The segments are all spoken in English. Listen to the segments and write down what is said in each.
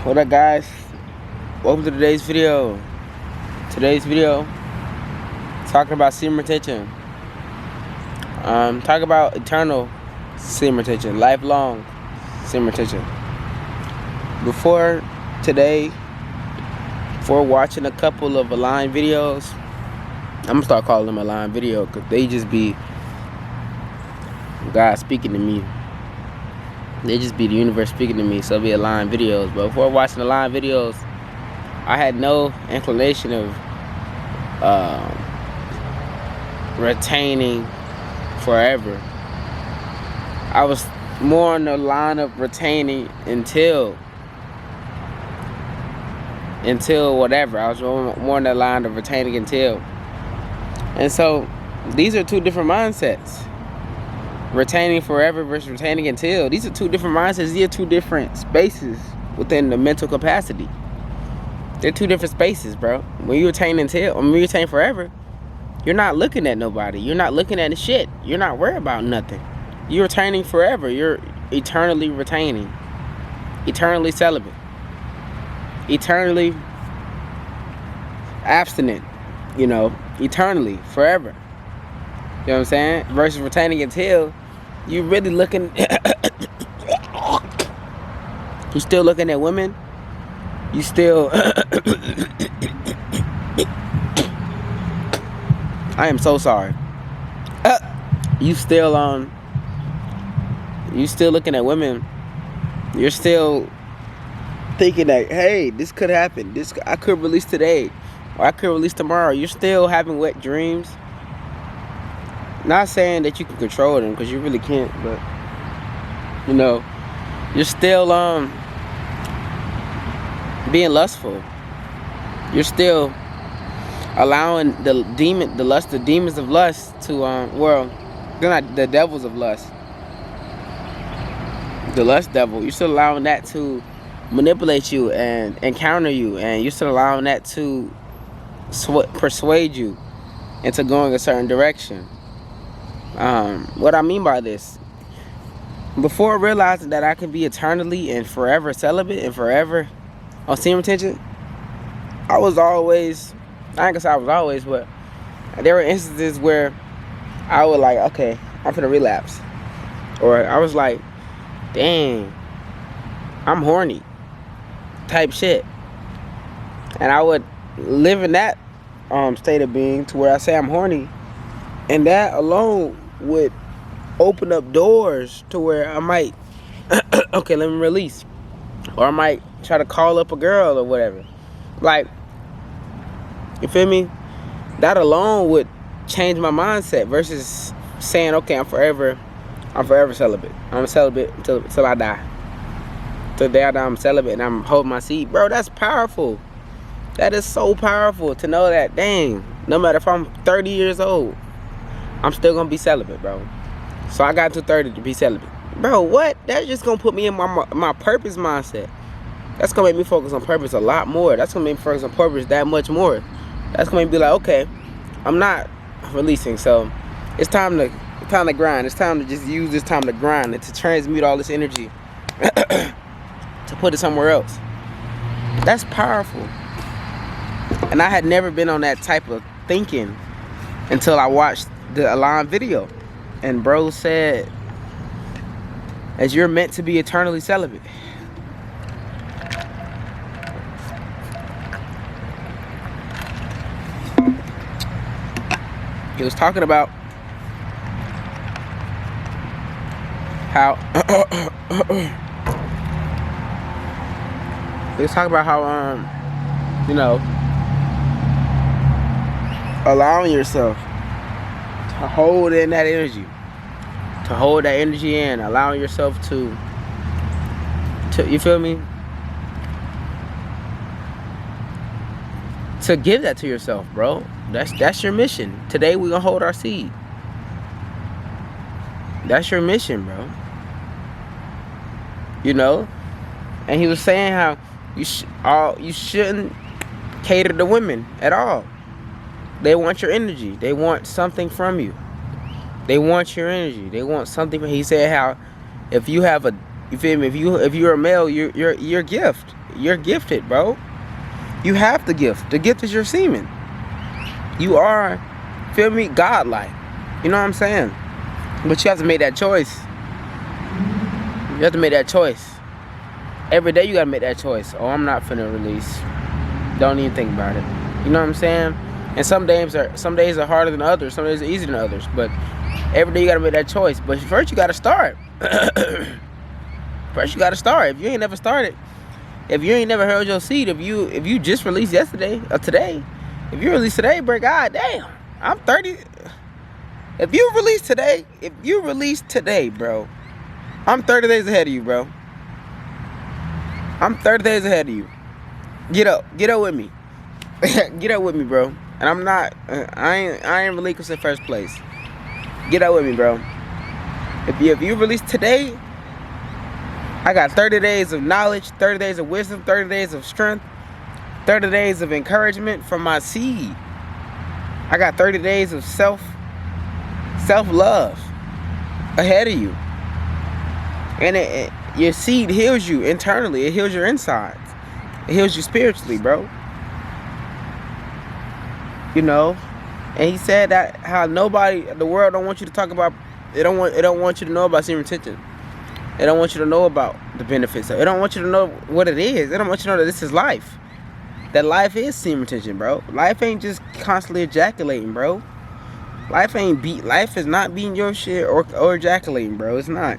What up, guys? Welcome to today's video. Talking about semen retention. Talk about eternal semen retention, lifelong semen retention. Before watching a couple of aligned videos, I'm gonna start calling them aligned video because they just be God speaking to me. They just be the universe speaking to me, so it'll be aligned videos. But before watching aligned videos, I had no inclination of retaining forever. I was more on the line of retaining until whatever. I was more on the line of retaining until. And so these are two different mindsets. Retaining forever versus retaining until. These are two different mindsets. These are two different spaces within the mental capacity. They're two different spaces, bro. When you retain forever, you're not looking at nobody. You're not looking at shit. You're not worried about nothing. You're retaining forever. You're eternally retaining. Eternally celibate. Eternally abstinent. Eternally, forever. You know what I'm saying? Versus retaining until, you really looking you still looking at women. You still I am so sorry. You still looking at women. You're still thinking that, hey, this could happen. I could release today, or I could release tomorrow. You're still having wet dreams. Not saying that you can control them, because you really can't, but you're still being lustful. You're still allowing the demons of lust to they're not the devils of lust. The lust devil, you're still allowing that to manipulate you and counter you, and you're still allowing that to persuade you into going a certain direction. What I mean by this, before realizing that I can be eternally and forever celibate and forever on semen retention, I ain't gonna say I was always, but there were instances where I would like, okay, I'm finna relapse. Or I was like, dang, I'm horny type shit. And I would live in that state of being to where I say I'm horny. And that alone would open up doors to where I might, okay, let me release. Or I might try to call up a girl or whatever. Like, you feel me? That alone would change my mindset versus saying, okay, I'm forever celibate. I'm celibate until I die. Till the day I die, I'm celibate and I'm holding my seed. Bro, that's powerful. That is so powerful to know that, dang, no matter if I'm 30 years old, I'm still gonna be celibate, bro. So I got to 30 to be celibate. Bro, what? That's just gonna put me in my purpose mindset. That's gonna make me focus on purpose a lot more. That's gonna make me focus on purpose that much more. That's gonna make me be like, okay, I'm not releasing, so it's time to grind. It's time to just use this time to grind and to transmute all this energy to put it somewhere else. That's powerful. And I had never been on that type of thinking until I watched the aligned video. And bro said, as you're meant to be eternally celibate. He was talking about how allowing yourself to hold in that energy, allowing yourself to you feel me, to give that to yourself, bro. That's your mission. Today we're gonna hold our seed. That's your mission, bro. And he was saying how you shouldn't cater to women at all. They want your energy. They want something from you. They want your energy. They want something. He said how if you have a, you feel me? If you're a male, you're a gift. you're gifted, bro. You have the gift. The gift is your semen. You are, feel me, godlike. You know what I'm saying? But you have to make that choice. You have to make that choice. Every day you gotta make that choice. Oh, I'm not finna release. Don't even think about it. You know what I'm saying? And some days are harder than others. Some days are easier than others. But every day you gotta make that choice. But first you gotta start. First you gotta start. If you ain't never started, if you ain't never held your seed, if you just released yesterday or today, if you release today, bro, god damn, I'm 30. If you release today, bro, I'm 30 days ahead of you, bro. I'm 30 days ahead of you. Get up with me. Get up with me, bro. And I'm not, I ain't relinquished in first place. Get up with me, bro. If you release today, I got 30 days of knowledge, 30 days of wisdom, 30 days of strength, 30 days of encouragement from my seed. I got 30 days of self-love ahead of you. And your seed heals you internally. It heals your insides. It heals you spiritually, bro. You know? And he said that how the world don't want you to talk about, it don't want you to know about semen retention. They don't want you to know about the benefits. They don't want you to know what it is. They don't want you to know that this is life. That life is semen retention, bro. Life ain't just constantly ejaculating, bro. Life is not beating your shit or ejaculating, bro. It's not.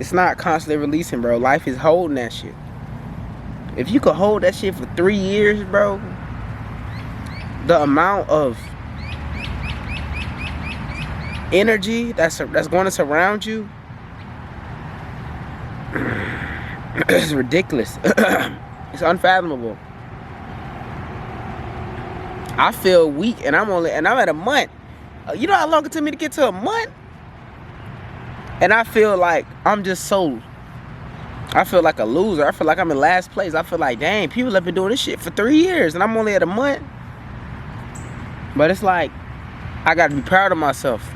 It's not constantly releasing, bro. Life is holding that shit. If you could hold that shit for 3 years, bro, the amount of energy that's going to surround you is ridiculous. It's unfathomable. I feel weak, and I'm at a month. You know how long it took me to get to a month? And I feel like I'm just so, I feel like a loser. I feel like I'm in last place. I feel like, dang, people have been doing this shit for 3 years, and I'm only at a month. But it's like, I gotta be proud of myself.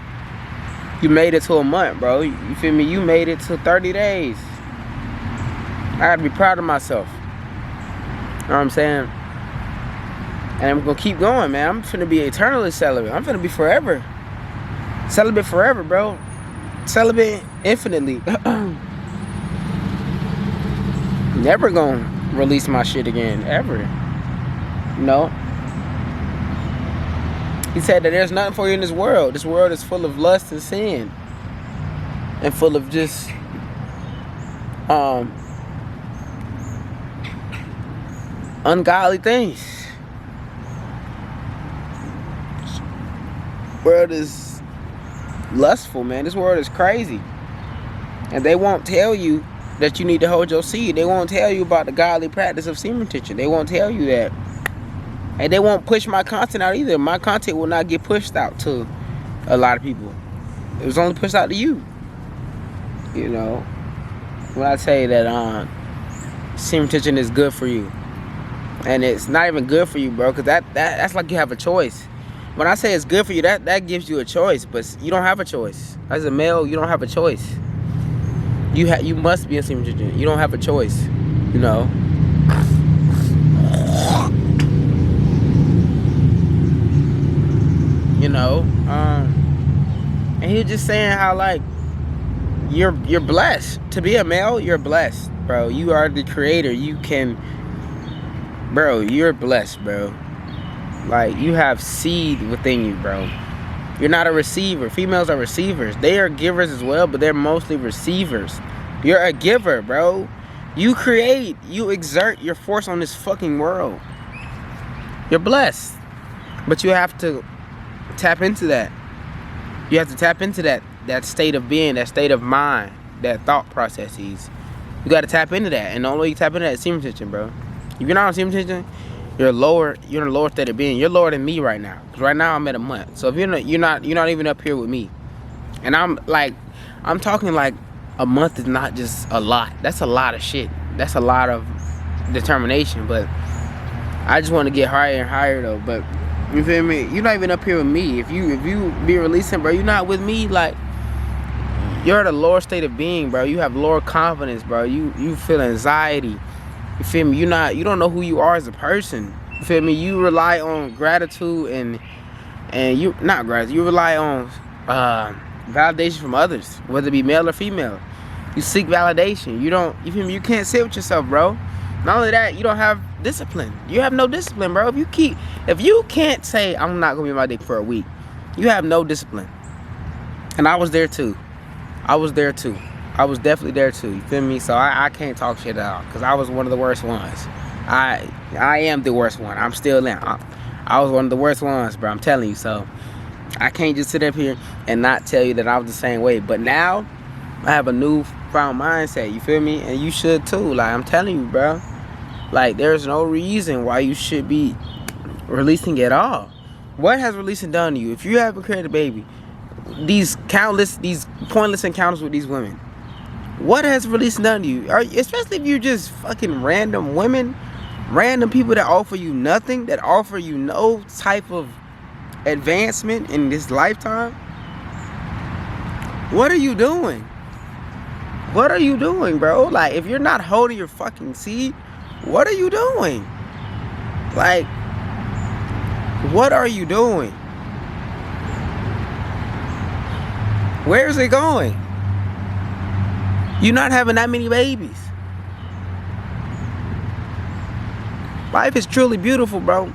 You made it to a month, bro. You feel me? You made it to 30 days. I gotta be proud of myself. You know what I'm saying? And I'm gonna keep going, man. I'm finna be eternally celibate. I'm finna be forever. Celibate forever, bro. Celibate infinitely. Never gonna release my shit again, ever. You know? He said that there's nothing for you in this world. This world is full of lust and sin. And full of just ungodly things. This world is lustful, man. This world is crazy. And they won't tell you that you need to hold your seed. They won't tell you about the godly practice of semen retention. They won't tell you that. And they won't push my content out either. My content will not get pushed out to a lot of people. It was only pushed out to you. You know, when I say that semen retention is good for you, and it's not even good for you, bro, because that's like you have a choice. When I say it's good for you, that gives you a choice, but you don't have a choice. As a male, you don't have a choice. You must be in semen retention. You don't have a choice. You know. You know, and he was just saying how, like, you're blessed to be a male. You're blessed, bro. You are the creator. You can, bro. You're blessed, bro. Like, you have seed within you, bro. You're not a receiver. Females are receivers. They are givers as well, but they're mostly receivers. You're a giver, bro. You create. You exert your force on this fucking world. You're blessed, but you have to tap into that. You have to tap into that state of being, that state of mind, that thought processes. You got to tap into that, and the only way you tap into that is semen retention, bro. If you're not on semen retention, you're in a lower state of being. You're lower than me right now. Cause right now I'm at a month. So if you're not even up here with me, and I'm talking like a month is not just a lot. That's a lot of shit. That's a lot of determination. But I just want to get higher and higher though. But you feel me? You're not even up here with me. If you be releasing, bro, you're not with me. Like, you're at a lower state of being, bro. You have lower confidence, bro. You feel anxiety. You feel me? You don't know who you are as a person. You feel me? You rely on gratitude and you not gratitude. You rely on validation from others, whether it be male or female. You seek validation. You feel me? You can't sit with yourself, bro. Not only that, you don't have discipline. You have no discipline, bro. If you can't say I'm not gonna be my dick for a week, you have no discipline. And I was there too. I was definitely there too. You feel me? So I can't talk shit out because I was one of the worst ones. I am the worst one. I'm still in. I was one of the worst ones, bro. I'm telling you. So I can't just sit up here and not tell you that I was the same way. But now I have a newfound mindset. You feel me? And you should too. Like, I'm telling you, bro. Like, there's no reason why you should be releasing at all. What has releasing done to you? If you haven't created a baby, these pointless encounters with these women, what has releasing done to you? Especially if you're just fucking random women, random people that offer you nothing, that offer you no type of advancement in this lifetime. What are you doing? What are you doing, bro? Like, if you're not holding your fucking seed, what are you doing? Like, what are you doing? Where is it going? You're not having that many babies. Life is truly beautiful, bro.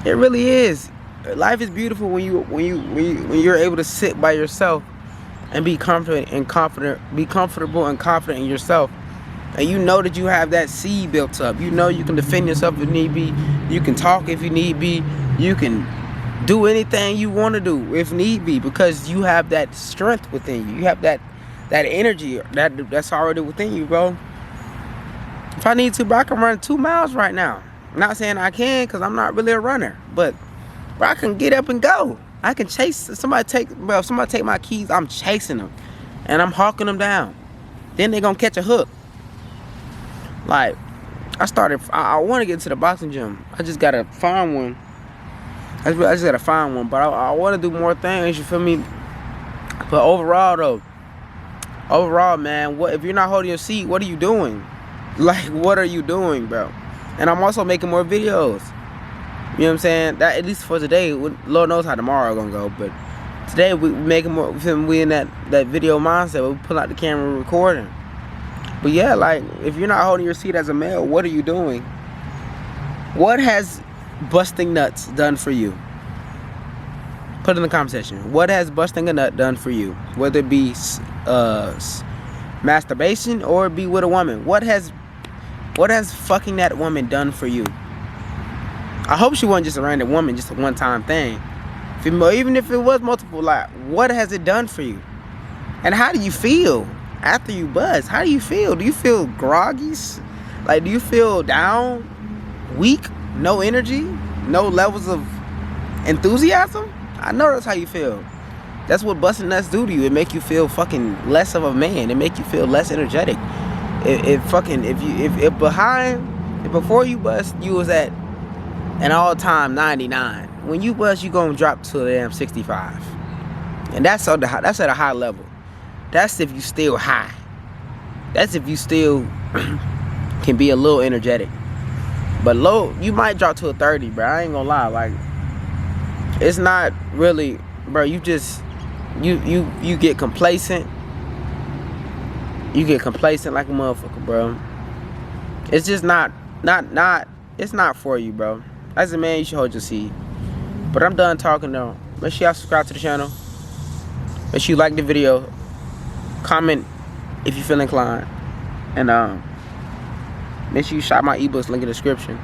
It really is. Life is beautiful when you're able to sit by yourself and be confident and confident, be comfortable and confident in yourself. And you know that you have that seed built up. You know you can defend yourself if need be. You can talk if you need be. You can do anything you want to do if need be, because you have that strength within you. You have that energy that's already within you, bro. If I need to, bro, I can run 2 miles right now. I'm not saying I can, because I'm not really a runner, but bro, I can get up and go. I can chase. If somebody take my keys, I'm chasing them and I'm hawking them down. Then they're gonna catch a hook. Like, I want to get into the boxing gym. I just gotta find one. I just gotta find one, but I want to do more things, you feel me? But overall, man, what if you're not holding your seat? What are you doing? Like, what are you doing, bro? And I'm also making more videos. You know what I'm saying? That, at least for today, Lord knows how tomorrow gonna go. But today we making more. We in that video mindset. We pull out the camera, recording. But yeah, like, if you're not holding your seat as a male, what are you doing? What has busting nuts done for you? Put it in the comment section. What has busting a nut done for you? Whether it be masturbation or be with a woman. What has fucking that woman done for you? I hope she wasn't just a random woman, just a one-time thing. Even if it was multiple, like, what has it done for you? And how do you feel after you buzz? How do you feel? Do you feel groggy? Like, do you feel down, weak, no energy, no levels of enthusiasm? I know that's how you feel. That's what busting nuts do to you. It make you feel fucking less of a man. It make you feel less energetic. If before you bust, you was at an all-time 99. When you bust, you gonna drop to a damn 65. And that's at a high level. That's if you still high. That's if you still can be a little energetic. But low, you might drop to a 30, bro. I ain't gonna lie. Like, it's not really, bro. You just you get complacent. You get complacent like a motherfucker, bro. It's just not. It's not for you, bro. As a man, you should hold your seed. But I'm done talking though. Make sure y'all subscribe to the channel. Make sure you like the video. Comment if you feel inclined. And make sure you shop my ebooks, link in the description.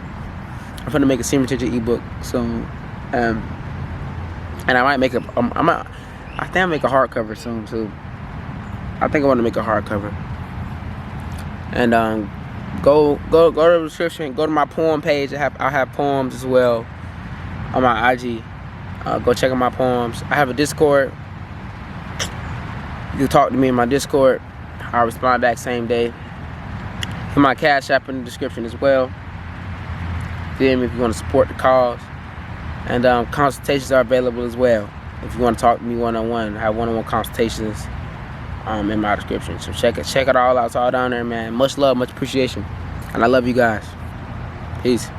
I'm gonna make a semen retention ebook soon. And I might make I think I'll make a hardcover soon too. I think I want to make a hardcover. And go to the description. Go to my poem page. I have poems as well on my IG. Go check out my poems. I have a Discord. You can talk to me in my Discord. I'll respond back same day. Put my Cash App in the description as well. Feel me? If you want to support the cause. And consultations are available as well. If you want to talk to me one-on-one, I have one-on-one consultations in my description. So check it all out. It's all down there, man. Much love, much appreciation. And I love you guys. Peace.